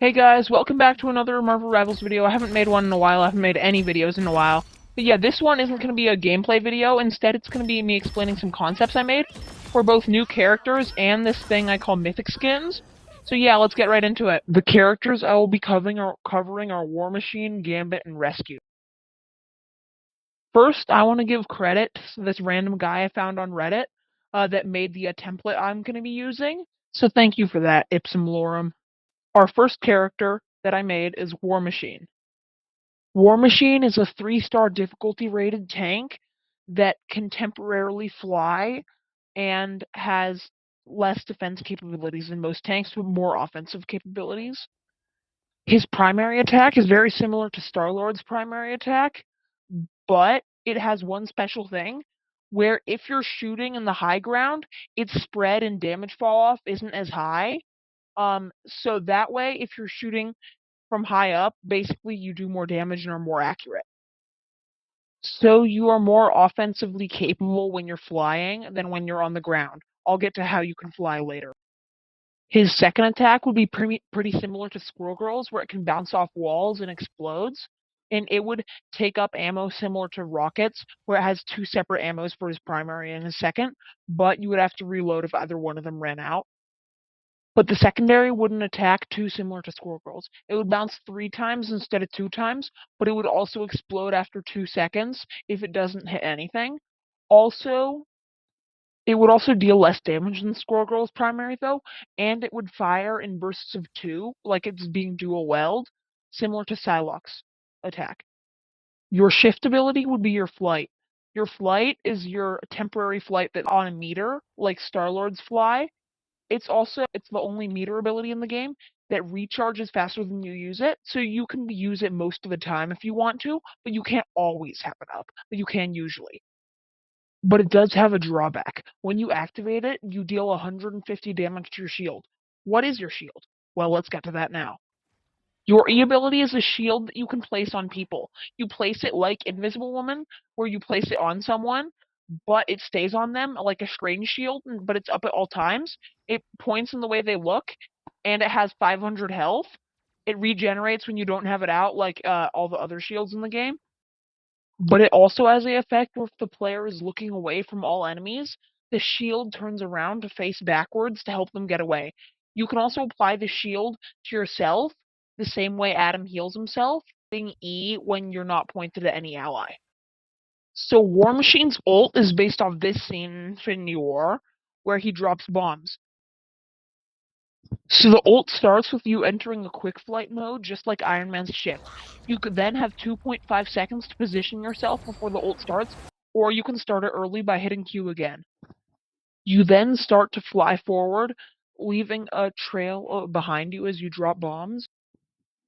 Hey guys, welcome back to another Marvel Rivals video. I haven't made one in a while, I haven't made any videos in a while. But yeah, this one isn't going to be a gameplay video, instead it's going to be me explaining some concepts I made for both new characters and this thing I call Mythic skins. So yeah, let's get right into it. The characters I will be covering are War Machine, Gambit, and Rescue. First, I want to give credit to this random guy I found on Reddit that made the template I'm going to be using. So thank you for that, Ipsum Lorem. Our first character that I made is War Machine. War Machine is a 3-star difficulty rated tank that can temporarily fly and has less defense capabilities than most tanks, but more offensive capabilities. His primary attack is very similar to Star-Lord's primary attack, but it has one special thing where if you're shooting in the high ground, its spread and damage fall off isn't as high. So that way, if you're shooting from high up, basically you do more damage and are more accurate. So you are more offensively capable when you're flying than when you're on the ground. I'll get to how you can fly later. His second attack would be pretty similar to Squirrel Girl's, where it can bounce off walls and explodes. And it would take up ammo similar to Rocket's, where it has two separate ammos for his primary and his second, but you would have to reload if either one of them ran out. But the secondary wouldn't attack too similar to Squirrel Girls. It would bounce 3 times instead of 2 times, but it would also explode after 2 seconds if it doesn't hit anything. Also, it would also deal less damage than Squirrel Girl's primary, though, and it would fire in bursts of 2, like it's being dual weld, similar to Psylocke's attack. Your shift ability would be your flight. Your flight is your temporary flight that's on a meter, like Star-Lord's fly, it's the only meter ability in the game that recharges faster than you use it, so you can use it most of the time if you want to, but you can't always have it up, but you can usually. But it does have a drawback. When you activate it, you deal 150 damage to your shield. What is your shield? Well, let's get to that now. Your E ability is a shield that you can place on people. You place it like Invisible Woman, where you place it on someone, but it stays on them like a strange shield, but it's up at all times. It points in the way they look, and it has 500 health. It regenerates when you don't have it out, like all the other shields in the game. But it also has the effect where if the player is looking away from all enemies, the shield turns around to face backwards to help them get away. You can also apply the shield to yourself the same way Adam heals himself, hitting E when you're not pointed at any ally. So War Machine's ult is based off this scene in Infinity War, where he drops bombs. So the ult starts with you entering a quick flight mode, just like Iron Man's shift. You could then have 2.5 seconds to position yourself before the ult starts, or you can start it early by hitting Q again. You then start to fly forward, leaving a trail behind you as you drop bombs.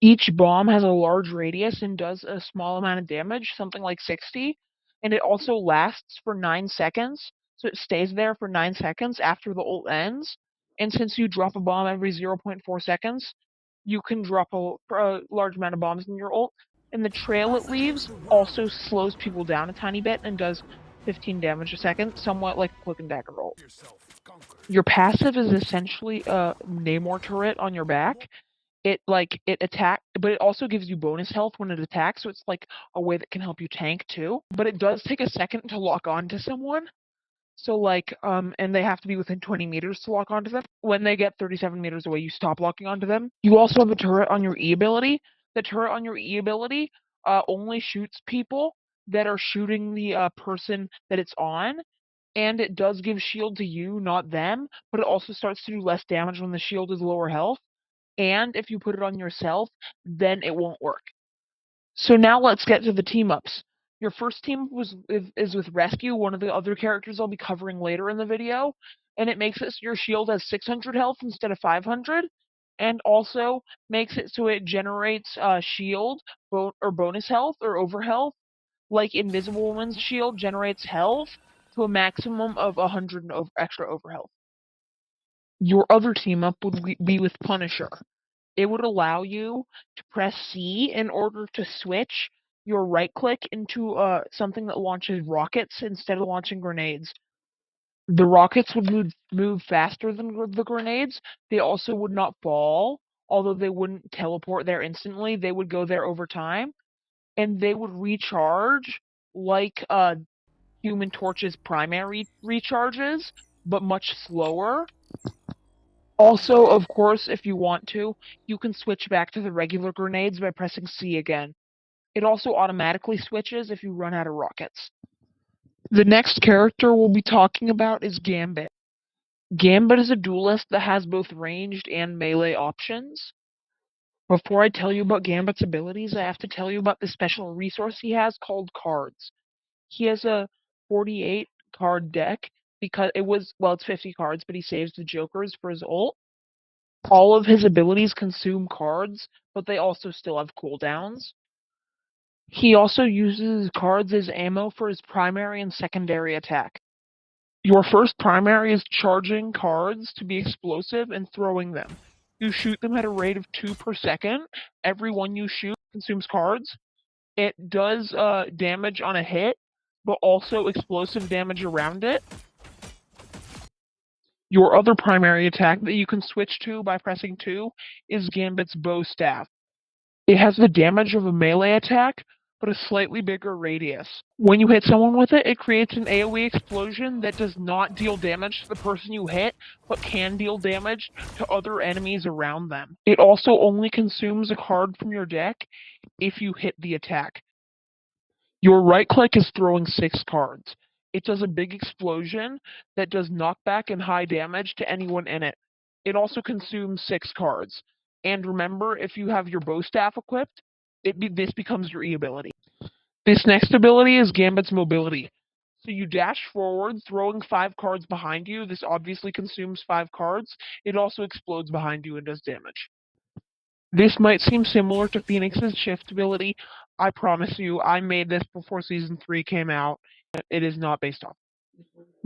Each bomb has a large radius and does a small amount of damage, something like 60, and it also lasts for 9 seconds, so it stays there for 9 seconds after the ult ends. And since you drop a bomb every 0.4 seconds, you can drop a large amount of bombs in your ult, and the trail it leaves also slows people down a tiny bit and does 15 damage a second, somewhat like a Cloak and Dagger ult. Your passive is essentially a Namor turret on your back. It attack, but it also gives you bonus health when it attacks, so it's like a way that can help you tank too. But it does take a second to lock onto someone. So and they have to be within 20 meters to lock onto them. When they get 37 meters away, you stop locking onto them. You also have a turret on your E ability. The turret on your E ability only shoots people that are shooting the person that it's on, and it does give shield to you, not them. But it also starts to do less damage when the shield is lower health. And if you put it on yourself, then it won't work. So now let's get to the team-ups. Your first team is with Rescue, one of the other characters I'll be covering later in the video, and it makes it so your shield has 600 health instead of 500, and also makes it so it generates shield or bonus health or over health, like Invisible Woman's shield generates health to a maximum of 100 extra over health. Your other team-up would be with Punisher. It would allow you to press C in order to switch your right click into something that launches rockets instead of launching grenades. The rockets would move faster than the grenades. They also would not fall. although they wouldn't teleport there instantly, they would go there over time, and they would recharge like Human Torch's primary recharges, but much slower. Also, of course, if you want to, you can switch back to the regular grenades by pressing C again. It also automatically switches if you run out of rockets. The next character we'll be talking about is Gambit. Gambit is a duelist that has both ranged and melee options. Before I tell you about Gambit's abilities, I have to tell you about the special resource he has called cards. He has a 48 card deck because it's 50 cards, but he saves the jokers for his ult. All of his abilities consume cards, but they also still have cooldowns. He also uses cards as ammo for his primary and secondary attack. Your first primary is charging cards to be explosive and throwing them. You shoot them at a rate of 2 per second. Every one you shoot consumes cards. It does damage on a hit, but also explosive damage around it. Your other primary attack that you can switch to by pressing 2 is Gambit's Bow Staff. It has the damage of a melee attack, but a slightly bigger radius. When you hit someone with it, it creates an AoE explosion that does not deal damage to the person you hit, but can deal damage to other enemies around them. It also only consumes a card from your deck if you hit the attack. Your right click is throwing 6 cards. It does a big explosion that does knockback and high damage to anyone in it. It also consumes 6 cards. And remember, if you have your bow staff equipped, this becomes your E ability. This next ability is Gambit's Mobility. So you dash forward, throwing 5 cards behind you. This obviously consumes 5 cards. It also explodes behind you and does damage. This might seem similar to Phoenix's shift ability. I promise you, I made this before Season 3 came out. It is not based off.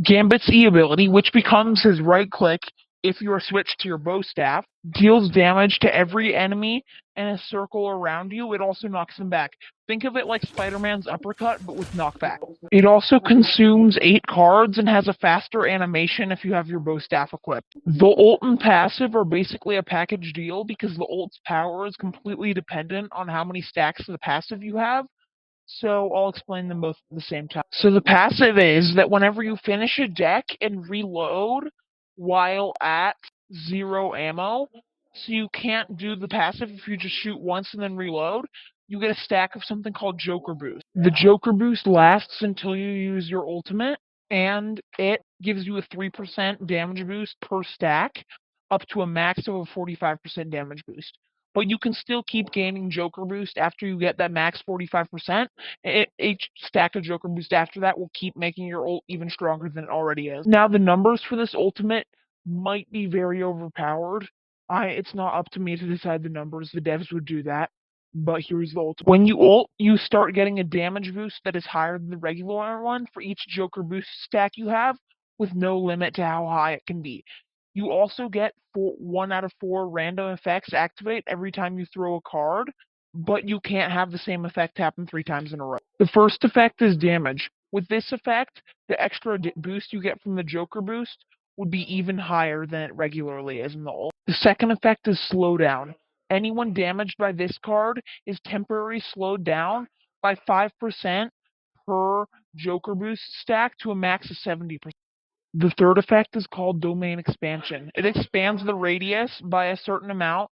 Gambit's E ability, which becomes his right click if you are switched to your bow staff, deals damage to every enemy in a circle around you. It also knocks them back. Think of it like Spider-Man's uppercut, but with knockback. It also consumes 8 cards and has a faster animation if you have your bow staff equipped. The ult and passive are basically a package deal because the ult's power is completely dependent on how many stacks of the passive you have. So I'll explain them both at the same time. So the passive is that whenever you finish a deck and reload while at 0 ammo, so you can't do the passive if you just shoot once and then reload, you get a stack of something called Joker Boost. The Joker Boost lasts until you use your ultimate, and it gives you a 3% damage boost per stack, up to a max of a 45% damage boost. But you can still keep gaining Joker Boost after you get that max 45%. Each stack of Joker Boost after that will keep making your ult even stronger than it already is. Now, the numbers for this ultimate might be very overpowered. It's not up to me to decide the numbers. The devs would do that. But here's the ultimate. When you ult, you start getting a damage boost that is higher than the regular one for each Joker Boost stack you have, with no limit to how high it can be. You also get 1 out of 4 random effects activate every time you throw a card, but you can't have the same effect happen 3 times in a row. The first effect is damage. With this effect, the extra boost you get from the Joker boost would be even higher than it regularly is in the ult. The second effect is slowdown. Anyone damaged by this card is temporarily slowed down by 5% per Joker boost stack to a max of 70%. The third effect is called Domain Expansion. It expands the radius by a certain amount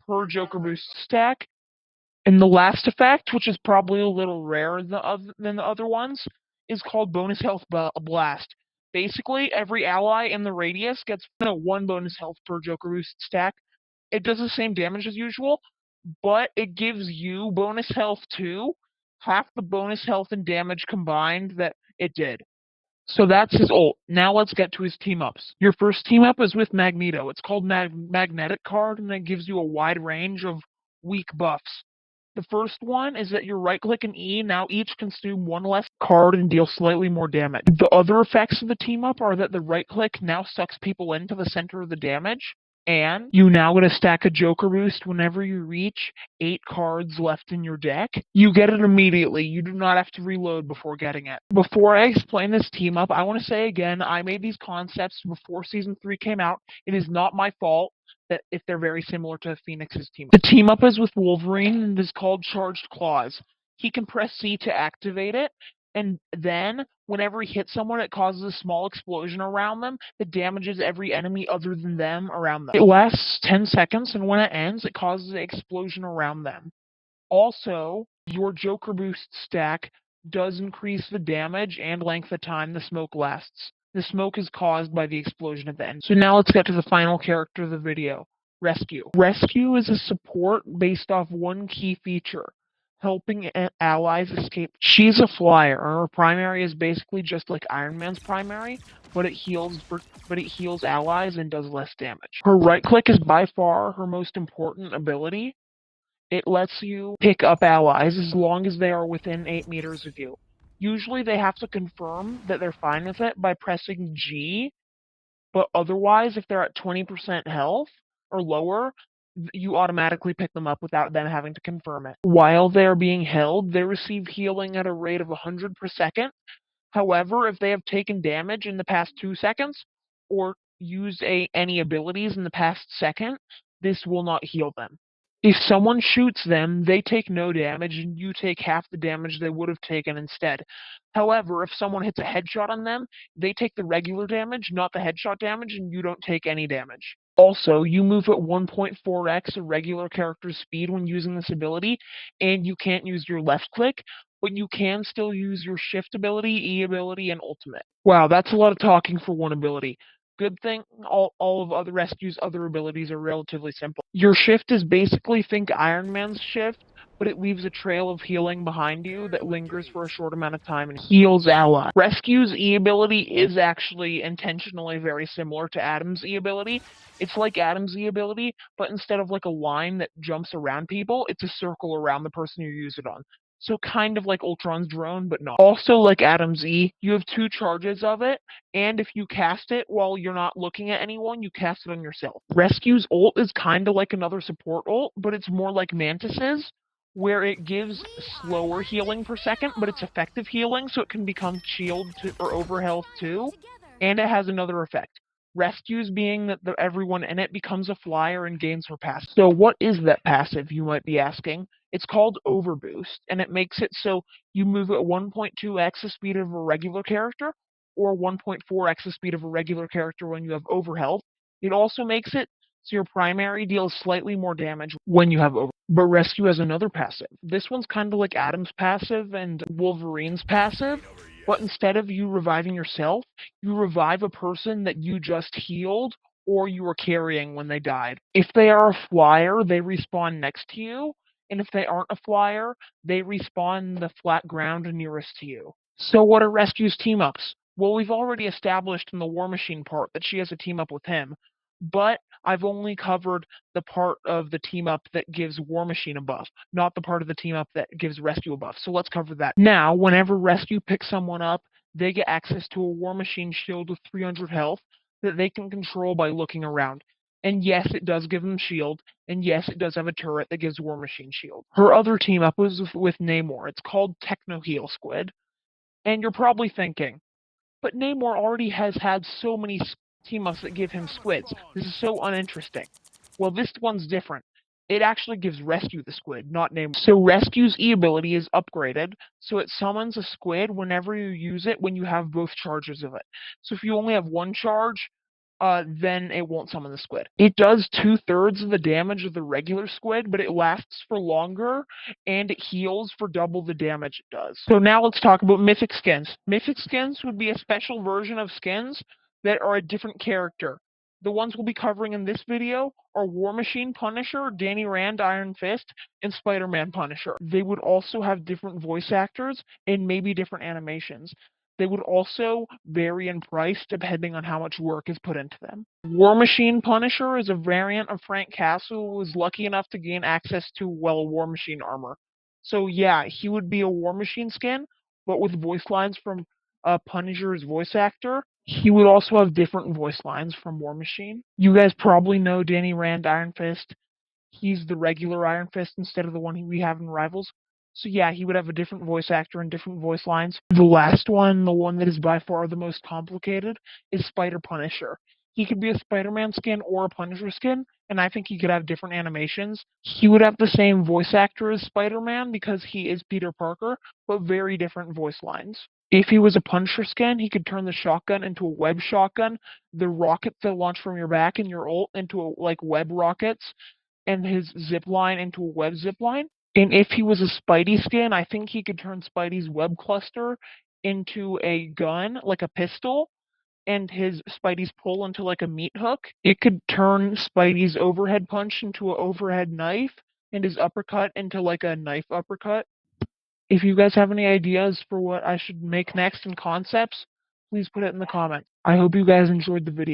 per Joker Boost stack. And the last effect, which is probably a little rarer than the other ones, is called Bonus Health Blast. Basically, every ally in the radius gets 1 bonus health per Joker Boost stack. It does the same damage as usual, but it gives you bonus health too, half the bonus health and damage combined that it did. So that's his ult. Now let's get to his team-ups. Your first team-up is with Magneto. It's called Magnetic Card, and it gives you a wide range of weak buffs. The first one is that your right-click and E now each consume 1 less card and deal slightly more damage. The other effects of the team-up are that the right-click now sucks people into the center of the damage, And you now get a stack of Joker Boost whenever you reach 8 cards left in your deck. You get it immediately. You do not have to reload before getting it. Before I explain this team up, I want to say again, I made these concepts before Season 3 came out. It is not my fault that if they're very similar to Phoenix's team. The team up is with Wolverine and is called Charged Claws. He can press C to activate it, and then whenever he hits someone, it causes a small explosion around them that damages every enemy other than them around them. It lasts 10 seconds, and when it ends, it causes an explosion around them. Also, your Joker Boost stack does increase the damage and length of time the smoke lasts. The smoke is caused by the explosion at the end. So now let's get to the final character of the video, Rescue. Rescue is a support based off one key feature, helping allies escape. She's a flyer, and her primary is basically just like Iron Man's primary, but it heals allies and does less damage. Her right click is by far her most important ability. It lets you pick up allies as long as they are within 8 meters of you. Usually they have to confirm that they're fine with it by pressing G, but otherwise, if they're at 20% health or lower, you automatically pick them up without them having to confirm it. While they're being held, they receive healing at a rate of 100 per second. However, if they have taken damage in the past 2 seconds or used any abilities in the past second, this will not heal them. If someone shoots them, they take no damage and you take half the damage they would have taken instead. However, if someone hits a headshot on them, they take the regular damage, not the headshot damage, and you don't take any damage. Also, you move at 1.4x a regular character's speed when using this ability, and you can't use your left click, but you can still use your shift ability, E ability, and ultimate. Wow, that's a lot of talking for one ability. Good thing all of other Rescue's other abilities are relatively simple. Your shift is basically think Iron Man's shift, but it leaves a trail of healing behind you that lingers for a short amount of time and heals allies. Rescue's E ability is actually intentionally very similar to Adam's E ability. It's like Adam's E ability, but instead of like a line that jumps around people, it's a circle around the person you use it on. So kind of like Ultron's drone, but not. Also like Adam's E, you have 2 charges of it, and if you cast it while you're not looking at anyone, you cast it on yourself. Rescue's ult is kind of like another support ult, but it's more like Mantis's, where it gives slower healing per second, but it's effective healing, so it can become shield or overhealth too, and it has another effect. Rescues being that everyone in it becomes a flyer and gains her passive. So what is that passive, you might be asking? It's called Overboost, and it makes it so you move at 1.2x the speed of a regular character, or 1.4x the speed of a regular character when you have overhealth. It also makes it so your primary deals slightly more damage when you have over. But Rescue has another passive. This one's kind of like Adam's passive and Wolverine's passive, but instead of you reviving yourself, you revive a person that you just healed or you were carrying when they died. If they are a flyer, they respawn next to you, and if they aren't a flyer, they respawn the flat ground nearest to you. So what are Rescue's team-ups? Well, we've already established in the War Machine part that she has a team-up with him, but I've only covered the part of the team-up that gives War Machine a buff, not the part of the team-up that gives Rescue a buff. So let's cover that. Now, whenever Rescue picks someone up, they get access to a War Machine shield with 300 health that they can control by looking around. And yes, it does give them shield, and yes, it does have a turret that gives War Machine shield. Her other team-up was with Namor. It's called Techno Heal Squid. And you're probably thinking, but Namor already has had so many team-ups that give him squids. This is so uninteresting. Well, this one's different. It actually gives Rescue the squid, not Namor. So Rescue's E ability is upgraded, so it summons a squid whenever you use it when you have both charges of it. So if you only have one charge, then it won't summon the squid. It does 2/3 of the damage of the regular squid, but it lasts for longer, and it heals for double the damage it does. So now let's talk about Mythic skins. Mythic skins would be a special version of skins that are a different character. The ones we'll be covering in this video are War Machine Punisher, Danny Rand Iron Fist, and Spider-Man Punisher. They would also have different voice actors and maybe different animations. They would also vary in price depending on how much work is put into them. War Machine Punisher is a variant of Frank Castle who was lucky enough to gain access to, well, War Machine armor. So yeah, he would be a War Machine skin, but with voice lines from Punisher's voice actor. He would also have different voice lines from War Machine. You guys probably know Danny Rand Iron Fist. He's the regular Iron Fist instead of the one we have in Rivals. So yeah, he would have a different voice actor and different voice lines. The last one, the one that is by far the most complicated, is Spider Punisher. He could be a Spider-Man skin or a Punisher skin, and I think he could have different animations. He would have the same voice actor as Spider-Man because he is Peter Parker, but very different voice lines. If he was a Punisher skin, he could turn the shotgun into a web shotgun, the rockets that launch from your back and your ult into web rockets, and his zip line into a web zip line. And if he was a Spidey skin, I think he could turn Spidey's web cluster into a gun, like a pistol, and his Spidey's pull into like a meat hook. It could turn Spidey's overhead punch into an overhead knife, and his uppercut into like a knife uppercut. If you guys have any ideas for what I should make next in concepts, please put it in the comments. I hope you guys enjoyed the video.